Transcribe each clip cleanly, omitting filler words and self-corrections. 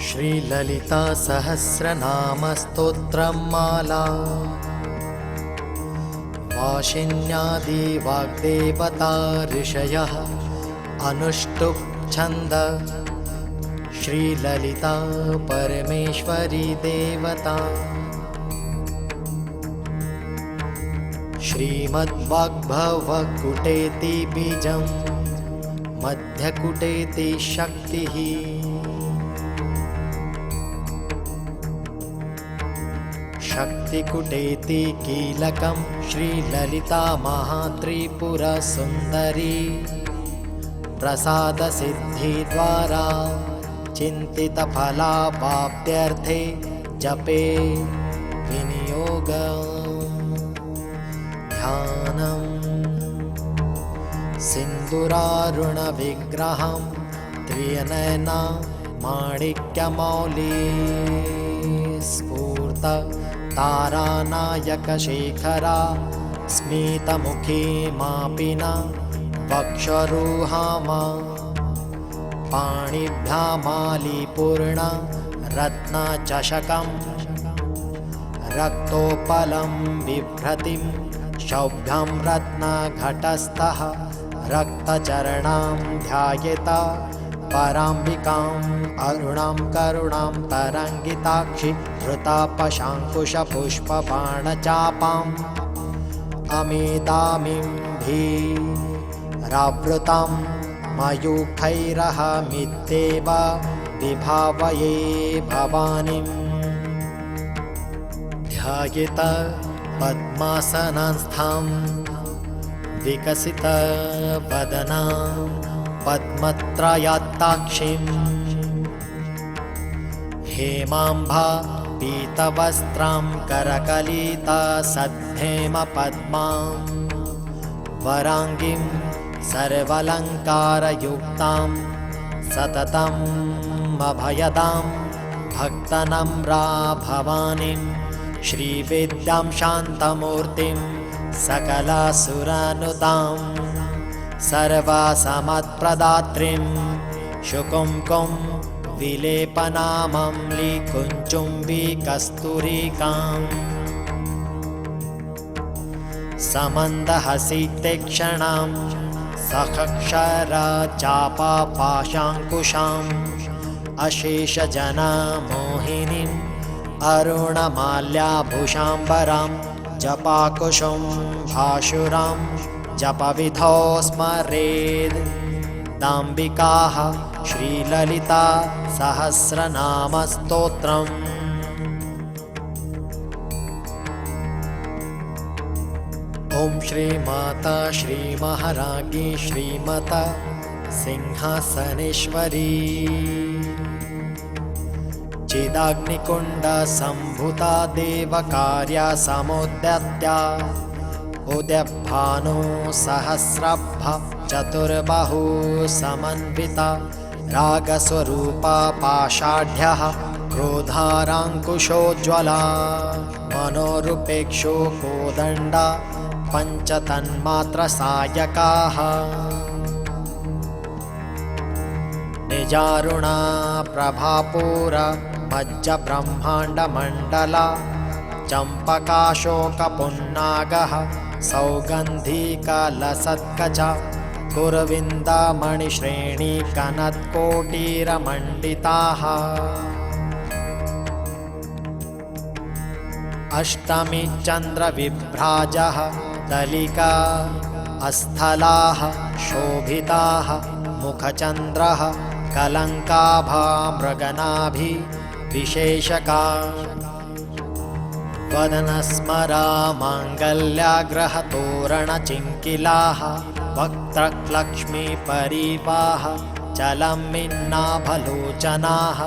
श्रीललिता सहस्रनामस्तोत्रमाला वाशिन्यादि वाग्देवता ऋषयः अनुष्टुप् छन्द श्रीललिता परमेश्वरी देवता श्रीमद्वाग्भवकुटेति बीजं मध्यकुटेति शक्तिः शक्तिकुटेति कीलकं श्रीललिता महात्रिपुरसुन्दरी प्रसादसिद्धिद्वारा चिन्तितफलाप्त्यर्थे जपे विनियोग ध्यानं सिन्दूरारुणविग्रहं त्रिनयना माणिक्यमौली स्फूर्त तारानायकशेखरा स्मितमुखी मापिना वक्षरुहामा पाणिभ्यामालीपूर्ण रत्नचषकं रक्तोपलं बिभ्रतिं शौभ्यं रत्नघटस्थः रक्तचरणां ध्यायेत पराम्बिकाम् अरुणां करुणां तरङ्गिताक्षि धृतापशाङ्कुशपुष्पबाणचापाम् अमेदामिं धीरावृतां मयूखैरहमित्येव विभावये भवानीं ध्यायेत पद्मासनस्थां विकसितवदनां पद्मत्रयात्ताक्षीं हेमाम्भा पीतवस्त्रां करकलितसद्धेमपद्मां वराङ्गीं सर्वालङ्कारयुक्तां सततम् अभयदां भक्तनम्रा भवानीं श्रीविद्यां शान्तमूर्तिं सकलासुरानुदां सर्वसमत्प्रदात्रीं शुकुङ्कुं विलेपनामम्लिकुञ्चुम्बिकस्तूरिकाम् समन्दहसि तीक्ष्णां सखक्षरचापापाशाङ्कुशाम् अशेषजनमोहिनीम् अरुणमाल्याभूषाम्बरां जपाकुशुं भाशुरां जपविधौ स्मरेद् दाम्बिकाः श्रीललिता सहस्रनामस्तोत्रम् ॐ श्रीमाता श्रीमहाराज्ञी श्रीमता सिंहासनेश्वरी चिदाग्निकुण्डसम्भूता देवकार्या समुद्यत्या उद्यभानो सहस्रभ चतुर्बाहु समन्विता रागस्वरूपा पाषाढ्यः क्रोधाराङ्कुशोज्ज्वला मनोरुपेक्षो कोदण्डा पञ्चतन्मात्रसायकाः निजारुणा प्रभापूरा मज्जब्रह्माण्डमण्डला चम्पकाशोकपुन्नागः सौगन्धिकलसत्कचा कुरविन्दामणिश्रेणीकनत्कोटिरमण्डिताः अष्टमी चन्द्रविभ्राजः दलिका अस्थलाः शोभिताः मुखचन्द्रः कलङ्काभा मृगनाभि विशेषका वदनस्मरा माङ्गल्याग्रहतोरणचिङ्किलाः वक्त्रलक्ष्मीपरीपाः चलमिन्नाभलोचनाः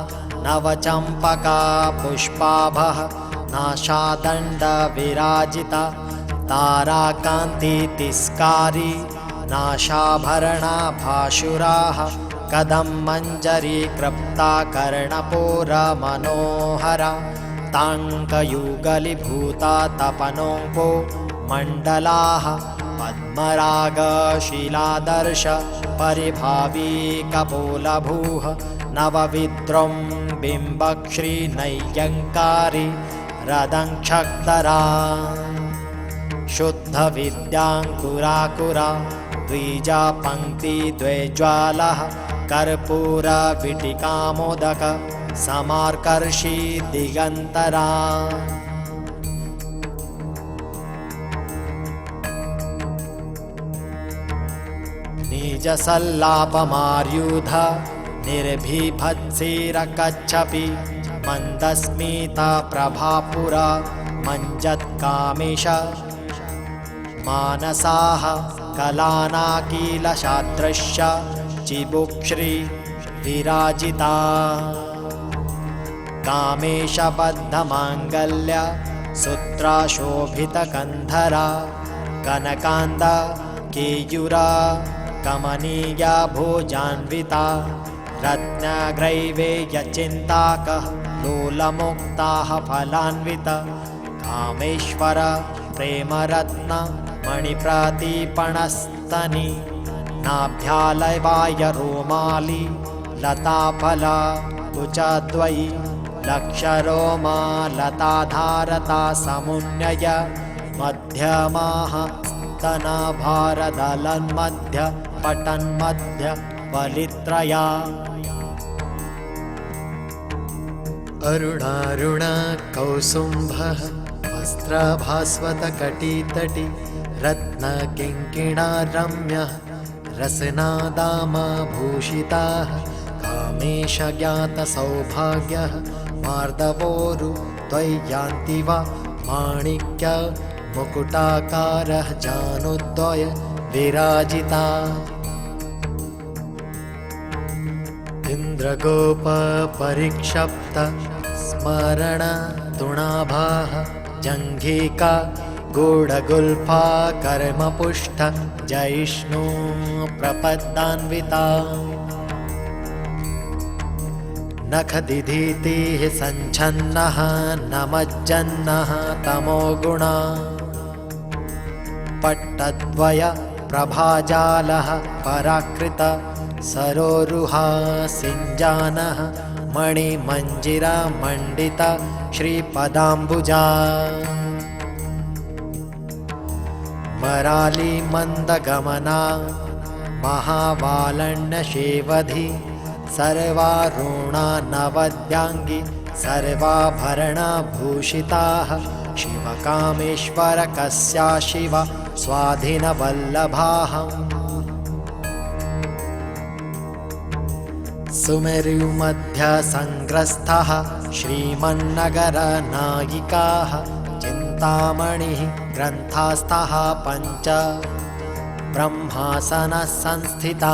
नवचम्पका पुष्पाभः नाशादण्डविराजिता ताराकान्तितिस्कारी नाशाभरणाभाशुराः कदम्मञ्जरी कृप्ता कर्णपूरमनोहरा ताङ्कयुगलीभूता तपनोङ्को मण्डलाः पद्मरागशीलादर्श परिभावी कपोलभूः नवविद्रुं बिम्बक्श्रीनय्यङ्कारी रदङ्क्षक्तरा शुद्धविद्याङ्कुराकुरा द्विजापङ्क्तिद्वैज्वालः कर्पूरविटिकामोदक समार्कर्षी दिगन्तरा निजसल्लापमार्युध निर्भीभत्सिरकच्छपि मन्दस्मिता प्रभापुरा मञ्जत्कामेश मानसाः कलानाकीलशादृश्य चिबुक्श्री विराजिता कामेशबद्धमाङ्गल्य सूत्राशोभितकन्धरा कनकान्द केयूरा कमनीया भोजान्विता रत्नग्रैवेयचिन्ताकः लोलमुक्ताः फलान्वित कामेश्वर प्रेमरत्न मणिप्रतीपणस्तनि नाभ्यालवाय रोमाली लताफला कुचद्वयी लक्षरोमा लताधारता समुन्नय मध्यमाः स्तनभारदलन्मध्य पटन्मध्य बलित्रया अरुणारुण कौसुम्भः वस्त्रभास्वतकटितटी रत्नकिङ्किणारम्यः रसनादामभूषिताः कामेशज्ञातसौभाग्यः मार्दवोरु त्वय्यान्ति वा माणिक्य मुकुटाकारः जानुद्वय विराजिता इन्द्रगोपपरिक्षप्त स्मरण तुणाभाः जङ्घिका गूढगुल्फा कर्मपुष्ट जयिष्णु प्रपद्दान्विता नखदिधीतिः सञ्छन्नः नमज्जन्नः तमोगुणा पट्टद्वय प्रभाजालः पराकृत सरोरुहा सिञ्जानः मणिमञ्जिरा मण्डित श्रीपदाम्बुजा मराली मन्दगमना महावालण्यशेवधि सर्वारुणा नवद्याङ्गी सर्वाभरणभूषिताः शिवकामेश्वरकस्या शिव स्वाधीनवल्लभाः सुमेरुमध्यसङ्ग्रस्थः श्रीमन्नगरनायिकाः चिन्तामणिः ग्रन्थास्थः पञ्च ब्रह्मासनः संस्थिता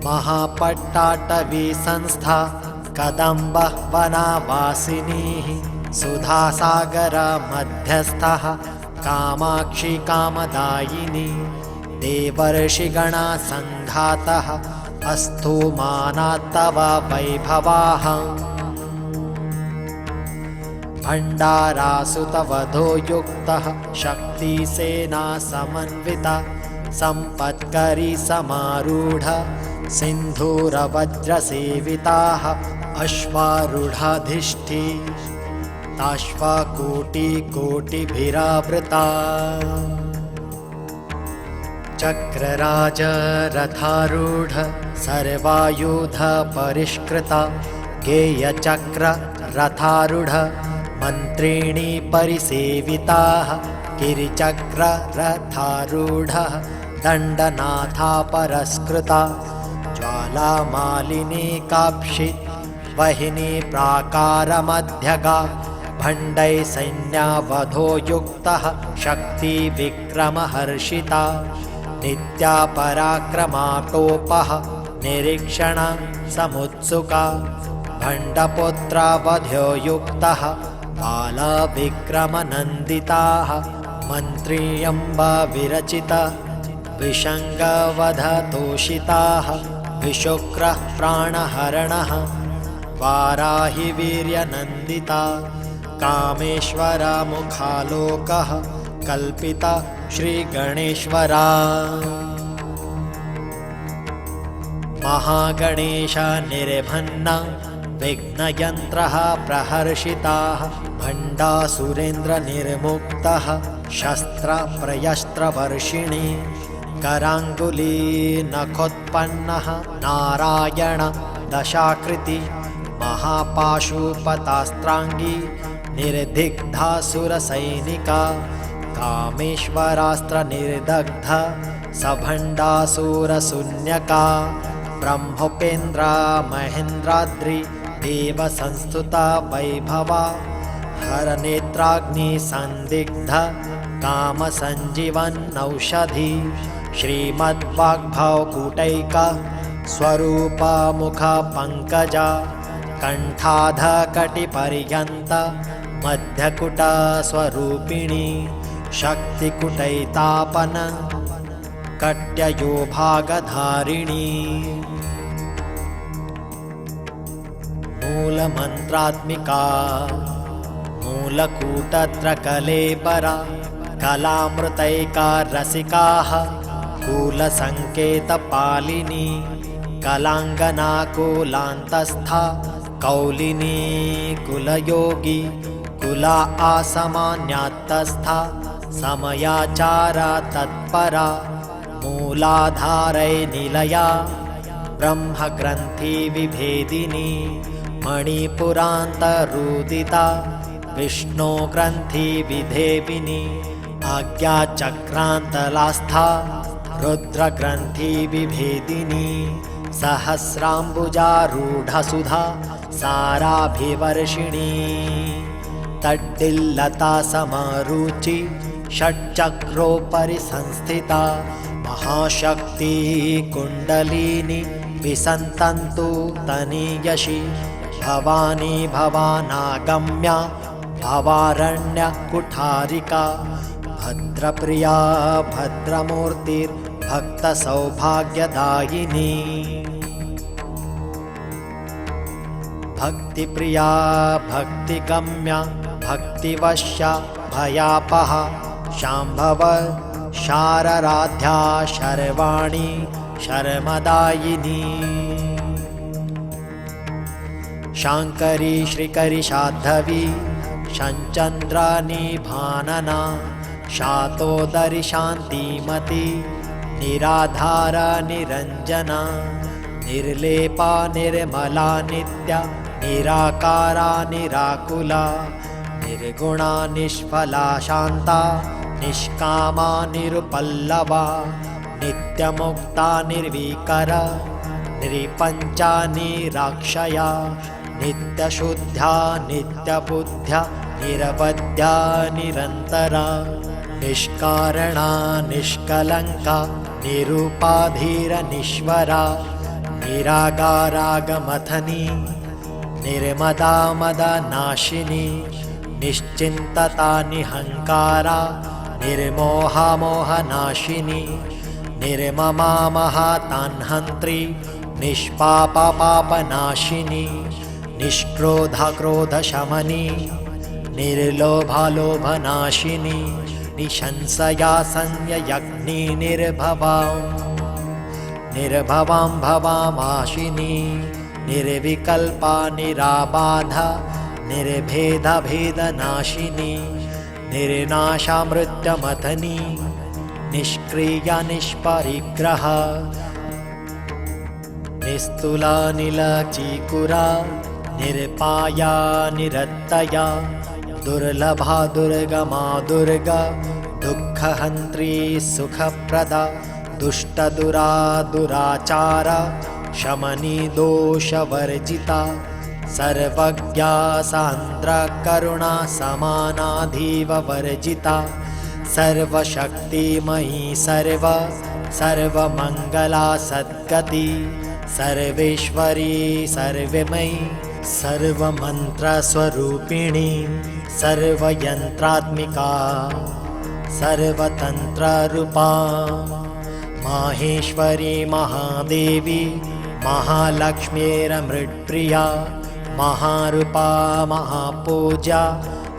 महापट्टाटवी संस्था कदम्बः वनावासिनीः सुधासागर मध्यस्थः कामाक्षी कामदायिनी देवर्षिगणा सङ्घातः अस्तु मानात्तव वैभवाः भण्डारासुतवधो युक्तः शक्तिसेना समन्विता सम्पत्करी समारूढ सिन्धूरवज्रसेविताः अश्वारूढाधिष्ठी ताश्वकोटिकोटिभिरावृता चक्रराजरथारूढ सर्वायुध परिष्कृता गेयचक्ररथारूढ मन्त्रिणी परिसेविताः गिरिचक्ररथारूढः दण्डनाथापरस्कृता ज्वालामालिनी काक्षि वहिनी प्राकारमध्यगा भण्डै सैन्यावधो युक्तः शक्तिविक्रमहर्षिता नित्यापराक्रमाटोपः निरीक्षण समुत्सुका भण्डपुत्रावध्यो युक्तः बालविक्रमनन्दिताः मन्त्रियम्बा विरचिता विषङ्गवधतोषिताः विशुक्रः प्राणहरणः वाराहि वीर्यनन्दिता कामेश्वरमुखालोकः कल्पिता श्रीगणेश्वरा महागणेश निर्भन्ना विघ्नयन्त्रः प्रहर्षिताः भण्डासुरेन्द्रनिर्मुक्तः शस्त्रप्रयस्त्रवर्षिणी कराङ्गुली नखोत्पन्नः नारायण दशाकृति महापाशुपतास्त्राङ्गी निर्दिग्धासुरसैनिका कामेश्वरास्त्रनिर्दग्ध सभण्डासुरशून्यका ब्रह्मोपेन्द्रा महेन्द्राद्रि देवसंस्तुता वैभवा हरनेत्राग्निसन्दिग्ध कामसञ्जीवनौषधी श्रीमद्वाग्भवकूटैका स्वरूपा मुखपङ्कजा कण्ठाधकटिपर्यन्त मध्यकुटस्वरूपिणी शक्तिकुटैतापन कट्ययोभागधारिणी मूलमन्त्रात्मिका मूलकूटत्रकलेबरा कलामृतैका रसिकाः कूलसङ्केतपालिनी कलाङ्गना कुलान्तस्था कौलिनी कुलयोगी कुला आसमान्यात्तस्था समयाचारा तत्परा मूलाधारै निलया ब्रह्मग्रन्थि विभेदिनी मणिपुरान्तरुदिता विष्णुग्रन्थि विधेविनी आज्ञाचक्रान्तलास्था रुद्रग्रन्थि विभेदिनी सहस्राम्बुजारूढसुधा साराभिवर्षिणी तड्डिल्लता समरुचि षट्चक्रोपरि संस्थिता महाशक्ति कुण्डलिनी विसन्तन्तु तनीयशी भवानी भवानागम्या भवारण्यकुठारिका भद्रप्रिया भद्रमूर्तिर्भक्तसौभाग्यदायिनी भक्तिप्रिया भक्तिगम्या भक्तिवश्या भयापहा शाम्भव शारराध्या शर्वाणी शर्मदायिनी शाङ्करी श्रीकरी शाद्धवी शञ्चन्द्रानिभानना शातोदरि शान्तिमती निराधारा निरञ्जना निर्लेपा निर्मला नित्या निराकारा निराकुला निर्गुणा निष्फला शान्ता निष्कामा निरुपल्लवा नित्यमुक्ता निर्विकरा निरपञ्चा निराक्षया नित्यशुद्ध्या नित्यबुद्ध्या निरवध्या निरन्तरा निष्कारणा निष्कलङ्का निरुपाधिरनीश्वरा निरागारागमथनी निर्मदा मदनाशिनी निश्चिन्तता निहङ्कारा निर्मोहा मोहनाशिनी निर्ममा महातान्हन्त्री निष्पापा पापनाशिनी निष्क्रोधा क्रोधशमनी निर्लोभा लोभनाशिनी निशंसया संयज्ञी निर्भवां भवामाशिनी निर्विकल्पा निराबाधा निर्भेदभेदनाशिनी निर्नाशामृत्यमथनी निष्क्रिया निष्परिग्रह निस्तुला नीलचीकुरा निर्पाया निरत्तया दुर्लभा दुर्गमा दुर्गा दुःखहन्त्री सुखप्रदा दुष्टदुरा दुराचारा शमनी दोषवर्जिता सर्वज्ञा सान्द्रकरुणा समानाधीववर्जिता सर्वशक्तिमयी सर्वमङ्गला सद्गति सर्वेश्वरी सर्वमयी सर्वमन्त्रस्वरूपिणी सर्वयन्त्रात्मिका सर्वतन्त्ररूपा माहेश्वरी महादेवी महालक्ष्मीरमृत्प्रिया महारूपा महापूजा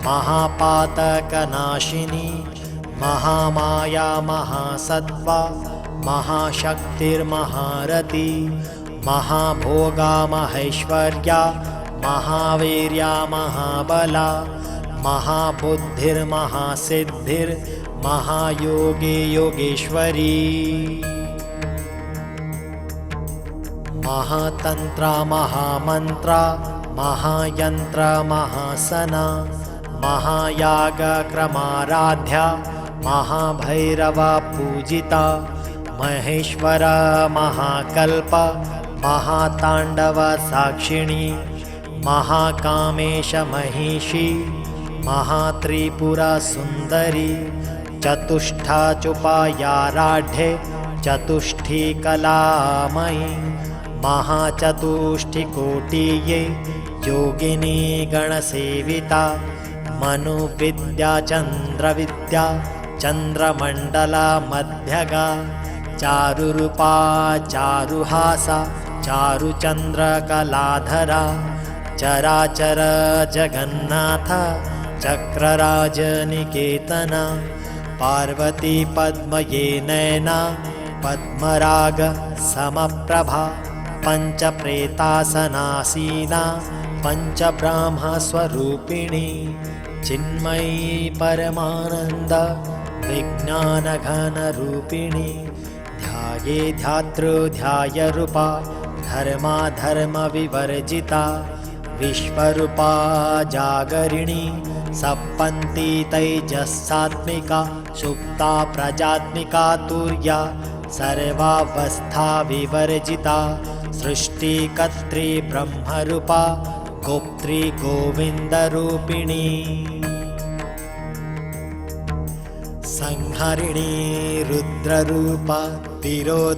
महापातकनाशिनी महामाया महासत्त्वा महाशक्तिर्महारती महाभोगा महेश्वर्या महावीर्या महाबला महाबुद्धिर्महासिद्धिर्महायोगी योगेश्वरी महातंत्रा महामंत्रा महायंत्र महासना महायागक्रमाराध्या महाभैरवा पूजिता महेश्वर महाकल्प महातांडव साक्षिणी महाकामेश महिषी महात्रिपुरा सुंदरी चतुष्ठा चुपायाराढ्ये चतुष्ठी कलामयी महाचतुष्टिकोटिये योगिनी गणसेविता मनुविद्या चंद्रविद्या चंद्रमंडला मध्यगा चारुरूपा चारुहासा चारुचंद्रकलाधरा चराचर जगन्नाथ चक्रराजनिकेतना पार्वती पद्मये नयना पद्मराग समप्रभा पंचप्रेतासनासीना पंचब्रह्मस्वरूपिणी चिन्मयी परमानंद विज्ञानघनरूपिणी ध्याये ध्यातृध्यायरूपा धर्माधर्मविवर्जिता विश्वरूपा जागरिणी सप्पन्ती तैजसात्मिका सुप्ता प्रजात्मिका तुर्या सर्वावस्था विवर्जिता सृष्टिकर्त्री ब्रह्मरूपा गोप्त्री गोविन्दरूपिणी संहरिणी रुद्ररूपा तिरोधानकरीश्वरी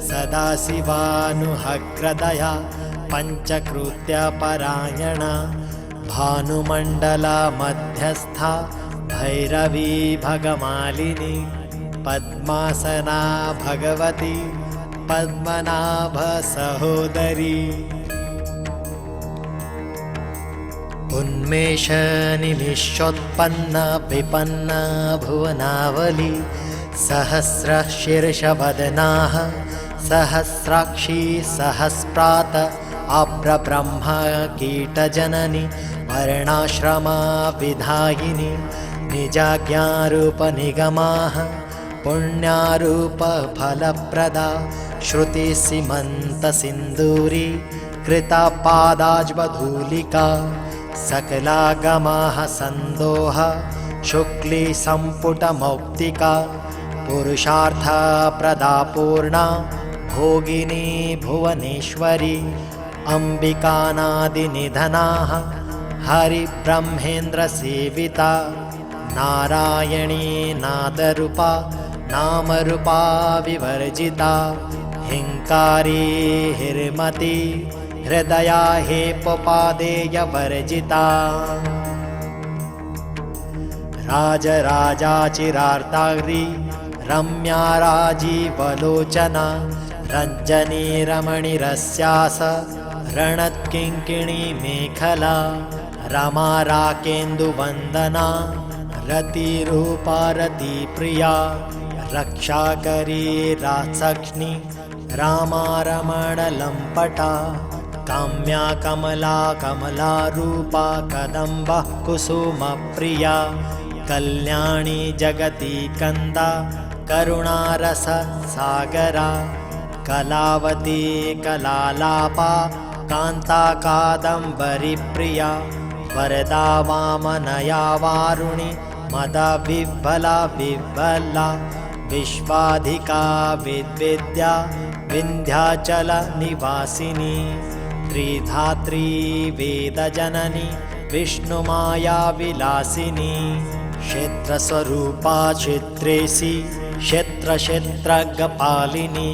सदाशिवानुहग्रदया पंचकृत्यपरायणा भानुमण्डला मध्यस्था भैरवी भगमालिनी पद्मासना भगवती पद्मनाभ सहोदरी उन्मेष निमिषोत्पन्न विपन्न भुवनावली सहस्रशीर्षवदनाः सहस्राक्षी सहस्रात आप्रब्रह्म कीटजननी वर्णाश्रमविधायिनी निजाज्ञारूपनिगमाः पुण्यारूपफलप्रदा श्रुतिसीमन्तसिन्दूरी कृतापादाज्वधूलिका सकलागमाः सन्दोह शुक्ली सम्पुटमौक्तिका पुरुषार्थप्रदा पूर्णा भोगिनी भुवनेश्वरी अम्बिकानादिनिधनाः हरिब्रह्मेन्द्रसेविता नारायणी नादरूपा नामरूपा विवर्जिता हिंकारी हिर्मती हृदया हेपपादेयवर्जिता राजराजाचिरार्ताग्री रम्या राजीवलोचना रञ्जनी रमणीरस्यास रणत्किङ्किणी मेखला रमा राकेन्दुवन्दना रतिरूपा रतिप्रिया रक्षाकरी रासक्ष्णी रामा रमणलम्पटा काम्या कमला कमलारूपा कदम्बः कुसुमप्रिया कल्याणी जगती कन्दा करुणारससागरा कलावती कलालापा कान्ता कादम्बरीप्रिया वरदा वामनया वारुणी मदा विह्वला विह्वला विश्वाधिका विद्विद्या विन्ध्याचल निवासिनी त्रिधात्री वेदजननी विष्णुमाया विलासिनी क्षेत्रस्वरूपा क्षेत्रेशी क्षेत्रक्षेत्रज्ञपालिनी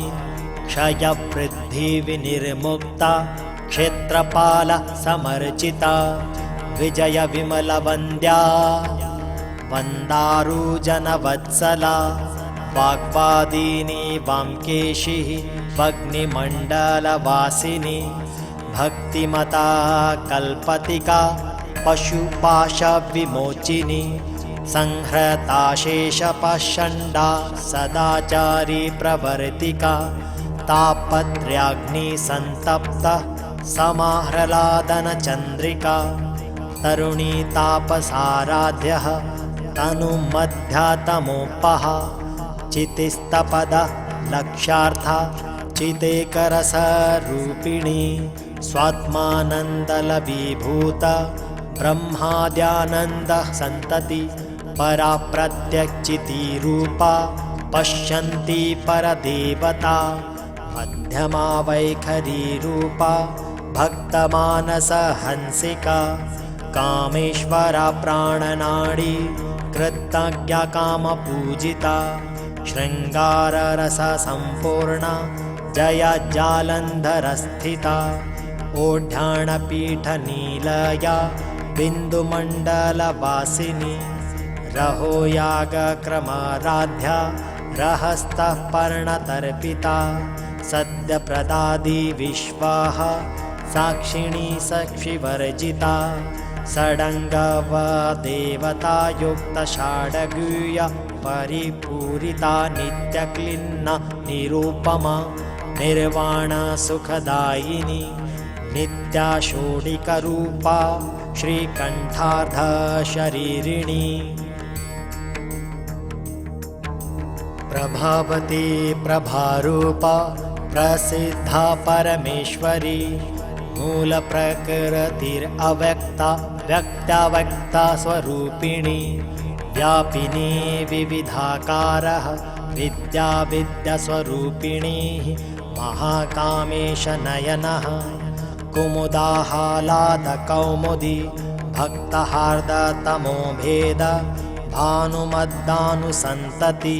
क्षयवृद्धिविनिर्मुक्ता क्षेत्रपाल समर्चिता विजय विमलवन्द्या वन्दारुजनवत्सला वाग्वादिनी वामकेशिः वग्निमण्डलवासिनी भक्तिमता कल्पतिका पशुपाशविमोचिनी संहृता शेषपाषण्डा सदाचारी प्रवर्तिका तापत्र्याग्निसन्तप्त समाह्लादनचन्द्रिका तरुणी तापसाराध्यः तनुमध्यातमोपः चितिस्तपद लक्ष्यार्था चितेकरसरूपिणी स्वात्मानन्दलभीभूत ब्रह्माद्यानन्दः सन्तति परा प्रत्यक्षितिरूपा पश्यन्ति परदेवता मध्यमा वैखरीरूपा भक्तमानसहंसिका कामेश्वरा प्राणनाडी कृतज्ञा कामपूजिता शृङ्गाररससम्पूर्णा जया जालन्धरस्थिता ओढ्याणपीठनीलया बिन्दुमण्डलवासिनी रहो यागक्रमाराध्या रहस्तः पर्णतर्पिता सद्यप्रदादि विश्वाः साक्षिणी साक्षिवर्जिता षडङ्गवदेवतायुक्तषाडगीया परिपूरिता नित्यक्लिन्ना निरूपमा निर्वाणसुखदायिनी नित्या षोडिकरूपा श्रीकण्ठार्धशरीरिणी प्रभावती प्रभारूपा प्रसिद्धा परमेश्वरी मूलप्रकृतिरव्यक्ता व्यक्ताव्यक्ता स्वरूपिणी व्यापिनी विविधाकारः विद्या विद्यास्वरूपिणी महाकामेशनयनः कुमुदाहालादकौमुदी भक्तहार्दतमोभेद भानुमद्दानुसन्तति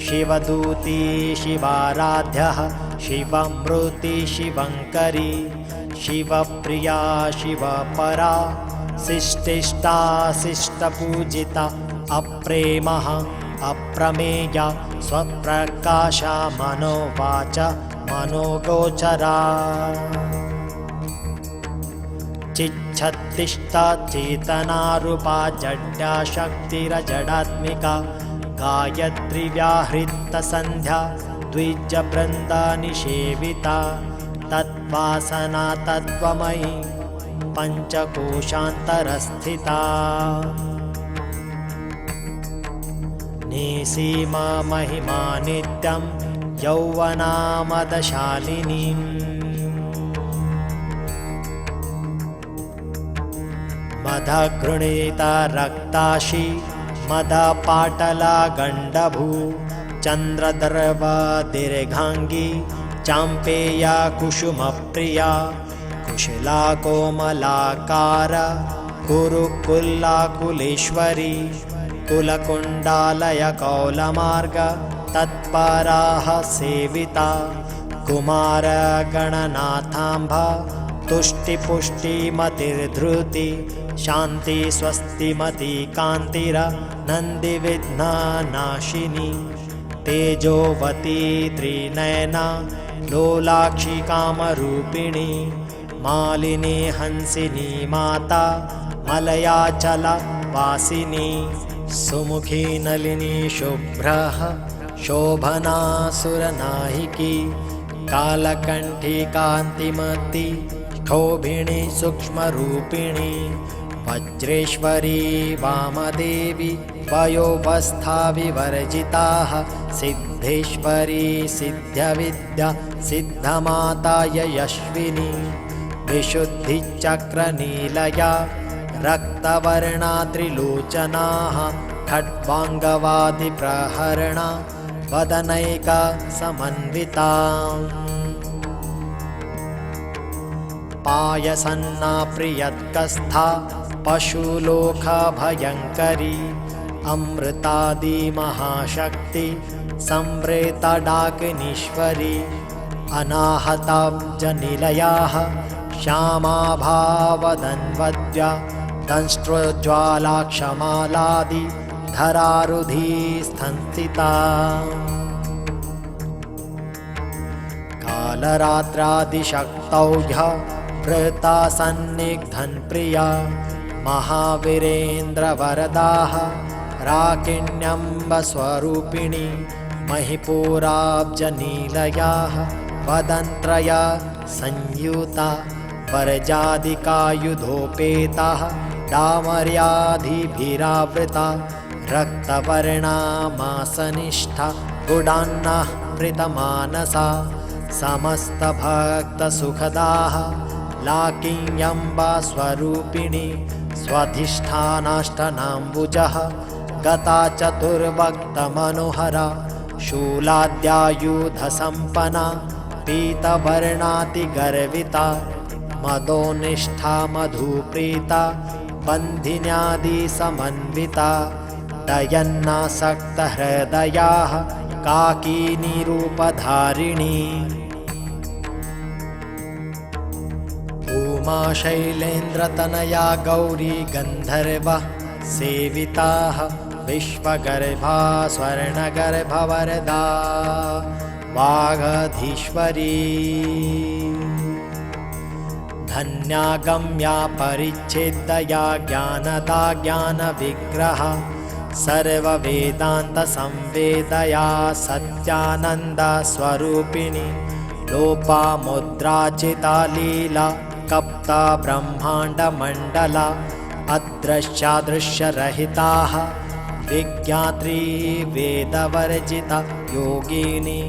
शिवदूती शिवाराध्यः शिवमृति शिवङ्करी शिवप्रिया शिवपरा शिष्टिष्टा शिष्टपूजिता अप्रेमः अप्रमेया स्वप्रकाशा मनोवाच मनोगोचरा चिच्छत्तिष्ठा चेतनारूपा जड्या शक्तिरजडात्मिका गायत्री व्याहृतसन्ध्या द्विजवृन्दानिषेविता तद्वासना तत्त्वमयी पञ्चकोशान्तरस्थिता निसीमा महिमा नित्यं यौवनामदशालिनी मदघृणीता रक्ताशी मदपाटला गण्डभू चन्द्रदर्वा दीर्घाङ्गी चाम्पेया कुसुमप्रिया कुशला कोमलाकार कुरुकुल्लाकुलेश्वरी कुलकुण्डालय कौलमार्ग तत्पराः सेविता कुमारगणनाथाम्भा तुष्टिपुष्टिमतिर्धृति शान्ति स्वस्तिमती कान्तिरनन्दिविघ्ननाशिनी तेजोवती त्रिनयना लोलाक्षी कामरूपिणी मालिनी हंसिनी माता मलयाचलवासिनी सुमुखी नलिनी शुभ्रः शोभना सुरनायिकी कालकण्ठी कान्तिमती क्षोभिणी सूक्ष्मरूपिणी वज्रेश्वरी वामदेवी वयोवस्था विवर्जिताः सिद्धेश्वरी सिद्धविद्या सिद्धमाता यशस्विनी विशुद्धिचक्रनीलया रक्तवर्णा त्रिलोचनाः खड्वाङ्गवादिप्रहरणा वदनैका समन्विता पायसन्ना प्रियत्कस्था पशुलोकभयङ्करी अमृतादि महाशक्ति संवृता डाकिनीश्वरी अनाहताब्जनिलयाः श्यामाभावदन्वद्या दंष्ट्रोज्ज्वालाक्षमालादि धरारुधी संस्थिता कालरात्रादिशक्तौघ्य वृता सन्निग्धन्प्रिया महावीरेन्द्रवरदाः राकिण्यम्बस्वरूपिणी महिपुराब्जनीलयाः वदन्त्रया संयुता वरजादिकायुधोपेताः डामर्याधिभिरावृता रक्तवर्णामासनिष्ठा गुडान्नाः प्रीतमानसा समस्तभक्तसुखदाः लाकिन्यम्बा स्वरूपिणी स्वाधिष्ठानाष्टनाम्बुजः गता चतुर्भक्तमनोहरा शूलाद्यायुधसम्पन्ना पीतवर्णातिगर्विता मदोनिष्ठा मधुप्रीता बन्धिन्यादिसमन्विता दयन्नासक्तहृदयाः काकिनीरूपधारिणी उमा शैलेन्द्रतनया गौरी गन्धर्वः सेविताः विश्वगर्भा स्वर्णगर्भवरदा वागधीश्वरी धन्यागम्या परिच्छेदया ज्ञानदा ज्ञानविग्रहा सर्ववेदान्तसंवेदया सत्यानन्दा स्वरूपिणी लोपामुद्राचिता लीला कप्ता ब्रह्माण्डमण्डला अदृश्यादृश्यरहिताः विज्ञात्री वेदवर्जिता योगिनी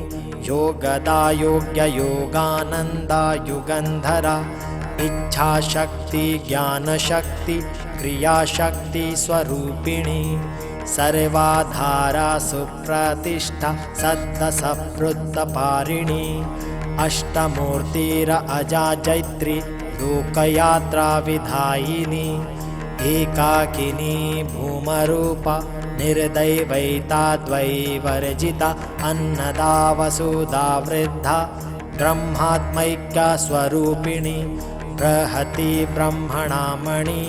योगदा योग्ययोगानन्दा युगन्धरा इच्छाशक्ति ज्ञानशक्ति क्रियाशक्ति स्वरूपिणी सर्वाधारा सुप्रतिष्ठा सद्दसवृत्तपारिणी अष्टमूर्तिर अजा जैत्री लोकयात्रा विधायिनी एकाकिनी भूमरूपा निर्दैवैता द्वैवर्जिता अन्नदा वसुधा वृद्धा ब्रह्मात्मैक्या स्वरूपिणी बृहति ब्रह्मणामणि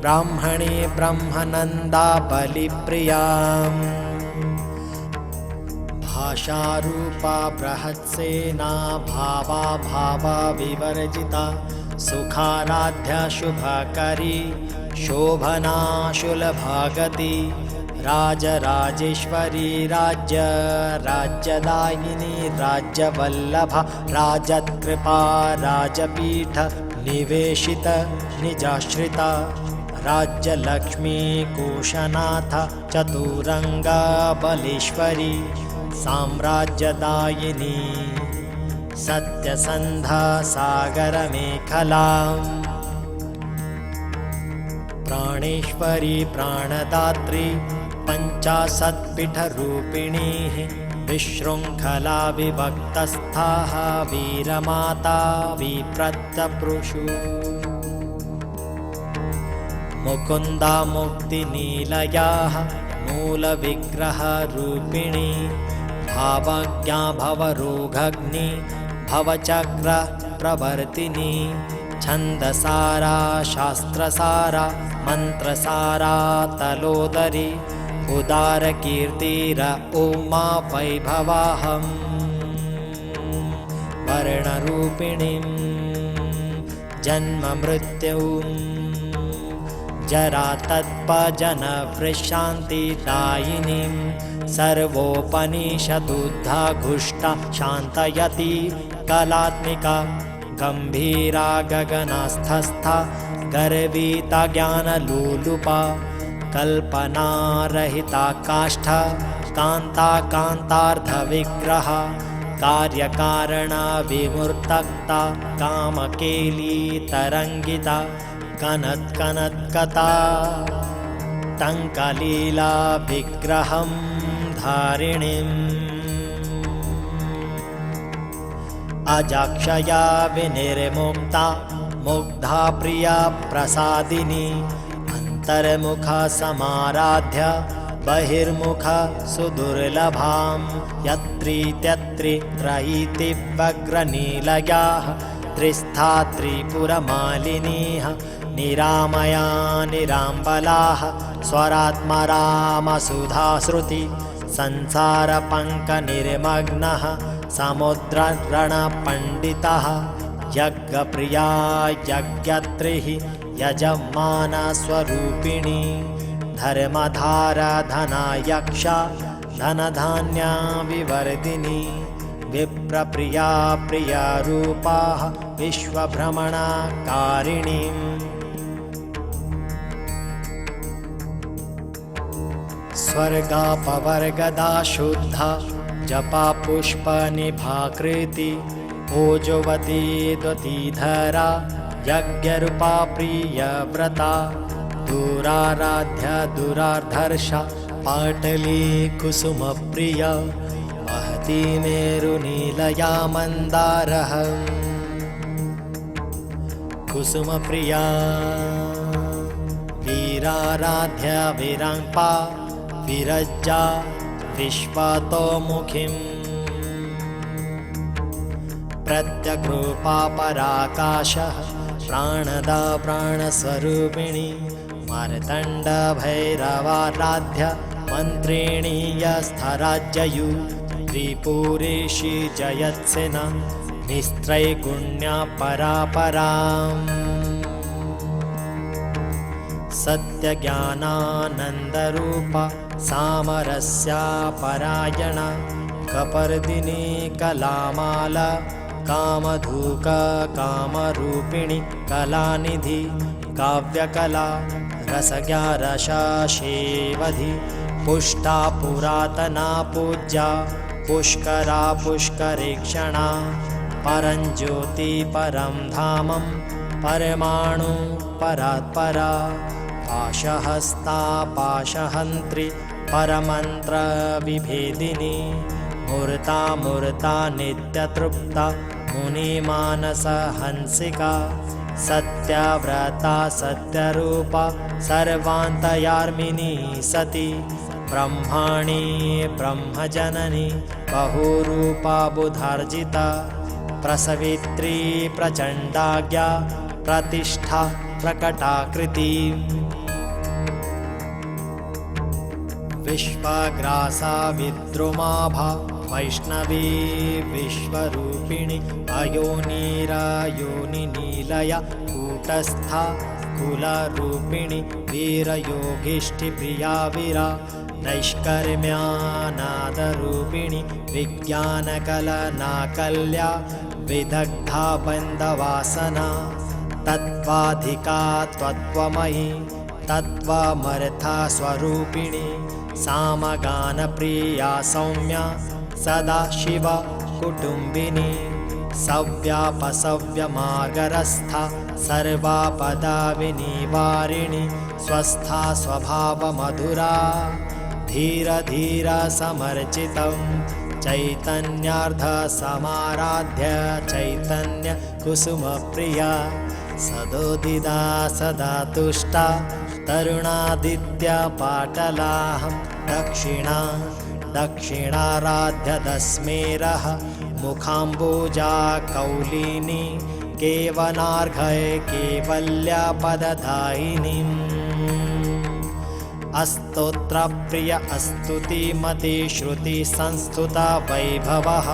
ब्राह्मणी ब्रह्मनन्दा बलिप्रिया भाषारूपा बृहत्सेना भावा भावा विवर्जिता सुखाराध्या शुभकरी शोभना शूलभागति राजराजेश्वरी राज्यदायिनी राज्यवल्लभा राजत्कृपा राजपीठ निवेशित निजाश्रिता राज्यलक्ष्मी कुशनाथ चतुरंगा बलेश्वरी साम्राज्यदायिनी सत्यसन्धा सागरमेखला प्राणेश्वरी प्राणदात्री पञ्चाशत्पीठरूपिणी विशृङ्खला विभक्तस्थाः वीरमाता विप्रत्यपृषु मुकुन्दा मुक्तिनीलयाः मूलविग्रहरूपिणी भावज्ञा भवरोगग्नि भवचक्र प्रवर्तिनी छन्दसारा शास्त्रसारा मन्त्रसारा तलोदरी उदारकीर्तिर उमा वैभवाहं वर्णरूपिणीं जन्ममृत्युं जरा तत्पजनवृशान्तिदायिनीं सर्वोपनिषदुद्धा घुष्टा शान्तयति कलात्मिका गम्भीरा गगनस्थस्था गर्विता ज्ञानलोलुपा कल्पनारहिता काष्ठा कान्ता कान्तार्धविग्रहा कार्यकारणा विमूर्तक्ता कामकेली तरङ्गिता कनत्कनत्कता टङ्कलीला विग्रहं धारिणीम् अजाक्षया विनिर्मुक्ता मुग्धा प्रिया प्रसादिनी अन्तर्मुखा समाराध्य बहिर्मुखा सुदुर्लभां यत्रीत्यत्रित्रयीतिव्यग्रनीलयाः त्रिस्था त्रिपुरमालिनीः निरामया निराम्बलाः स्वरात्मरामसुधाश्रुति संसारपङ्कनिर्मग्नः समुद्ररणपण्डितः यज्ञप्रिया यज्ञत्रिः यजमानस्वरूपिणी धर्मधारा धनायक्षा धनधान्या विवर्धिनी विप्रप्रिया प्रियरूपाः विश्वभ्रमणकारिणीम् स्वर्गापवर्गदा शुद्धा जपा पुष्पनिभाकृति ओजवती द्युतिधरा यज्ञरूपा प्रियव्रता दुराराध्या दुरार्धर्षा पाटली कुसुमप्रिया महती मेरुनीलया मन्दारः कुसुमप्रिया वीराराध्या विराङ्पा विरज्जा विश्वतोमुखीम् प्रत्यग्रूपा पराकाशः प्राणदा प्राणस्वरूपिणी मार्तण्डभैरवाराध्या मन्त्रिणी यस्थराज्ययु त्रिपुरेशी जयत्सेना निस्त्रैगुण्या परापराम् सत्यज्ञानानन्दरूपा सामरस्या परायणा कपर्दिनी कलामाला कामधूक कामरूपिणी कलानिधि काव्यकला रसज्ञा रसाशेवधि पुष्टा पुरातना पूज्या पुष्करा पुष्करेक्षणा परञ्ज्योति परं धामं परमाणु परात्परा पाशहस्ता पाशहन्त्री परमन्त्रविभेदिनी मूर्ता मूर्ता नित्यतृप्ता मुनिमानसहंसिका सत्यव्रता सत्यरूपा सर्वान्तर्यामिनी सती ब्रह्माणी ब्रह्मजननी बहुरूपा बुधार्जिता प्रसवित्री प्रचण्डाज्ञा प्रतिष्ठा प्रकटाकृति विश्वग्रासा विद्रुमाभा वैष्णवी विश्वरूपिणी अयोनिरयोनिनीलया कूटस्था कुलरूपिणी वीरयोगिष्ठिप्रिया वीरा नैष्कर्म्यानादरूपिणी विज्ञानकलनाकल्या विदग्धा बन्धवासना तत्त्वाधिका त्वत्त्वमयी तत्त्वमर्था स्वरूपिणी सामगानप्रिया सौम्या सदाशिव कुटुम्बिनी सव्यापसव्यमार्गरस्था सर्वापदा विनिवारिणी स्वस्था स्वभावमधुरा धीर धीर समर्चितं चैतन्यार्धसमाराध्य चैतन्य कुसुमप्रिया सदोदिता सदा तुष्टा तरुणादित्या पाटलाहं दक्षिणाराध्य दस्मेरः मुखाम्बुजा कौलिनी केवनार्घय केवल्या पदधायिनीम् अस्तोत्रप्रिय अस्तुतिमती श्रुति संस्तुता वैभवः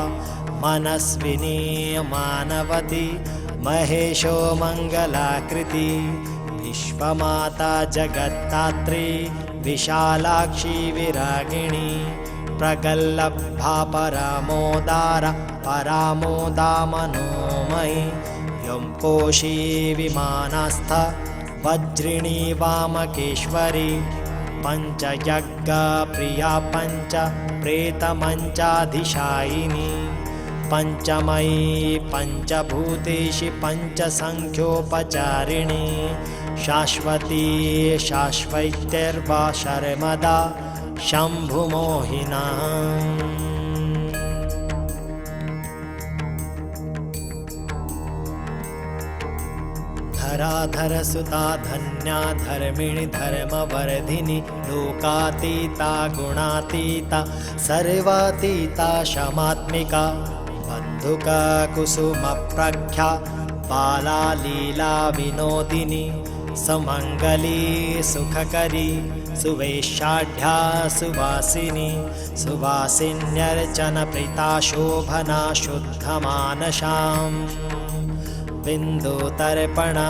मनस्विनी मानवती महेशो मङ्गलाकृति विश्वमाता जगत्तात्री विशालाक्षी विरागिणी प्रगल्लभा परमोदारा परामोदा मनोमयी व्योमकोशी विमानस्थ वज्रिणी वामकेश्वरी पञ्चयज्ञप्रिया पञ्च प्रेतमञ्चाधिशायिनी पञ्चमयी पञ्चभूतेषु पञ्चसङ्ख्योपचारिणी शाश्वती शाश्वैत्यर्वा शर्मदा शम्भुमोहिना धराधरसुता धन्या धर्मिणी धर्मवर्धिनी लोकातीता गुणातीता सर्वातीता शमात्मिका बन्धुका कुसुमप्रख्या बाला लीला विनोदिनी सुमङ्गली सुखकरी सुवेशाढ्या सुवासिनी सुवासिन्यर्चनप्रीता शोभना शुद्धमानसाम् बिन्दुतर्पणा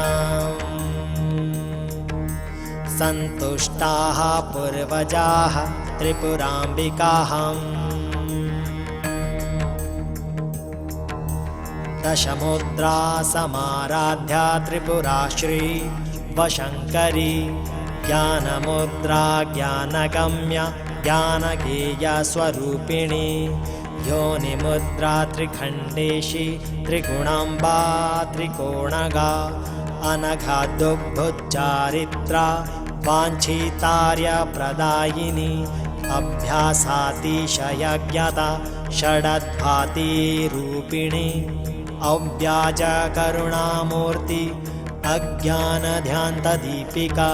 सन्तुष्टाः पूर्वजाः त्रिपुराम्बिकाहम् दशमुद्रा समाराध्या त्रिपुरा श्री वशङ्करी ज्ञानमुद्रा ज्ञानगम्या ज्ञानगेयस्वरूपिणी योनिमुद्रा त्रिखण्डेशी त्रिगुणाम्बा त्रिकोणगा अनघादुग्भुच्चारित्रा वाञ्छितार्यप्रदायिनी अभ्यासातिशयज्ञता षडद्भातिरूपिणी अव्याजकरुणामूर्ति अज्ञानध्यान्तदीपिका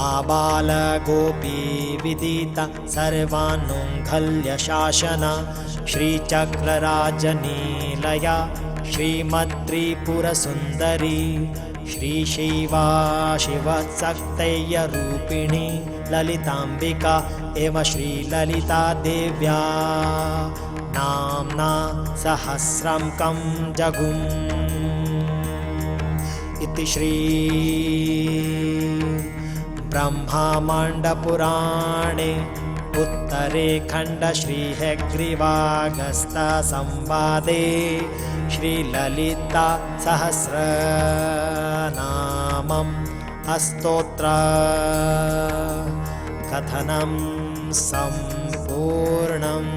आबालगोपीविदिता सर्वानुङ्घल्यशासना श्रीचक्रराजनीलया श्रीमत्त्रिपुरसुन्दरी श्रीशिवा शिवशक्तय्यरूपिणी ललिताम्बिका एव श्रीललिता देव्या नाम्ना सहस्रं कं जगुम् इति श्री ब्रह्माण्डपुराणे उत्तरे खण्ड श्रीहयग्रीवागस्त्यसंवादे श्रीललिता सहस्रनामम् स्तोत्र कथनं सम्पूर्णम्।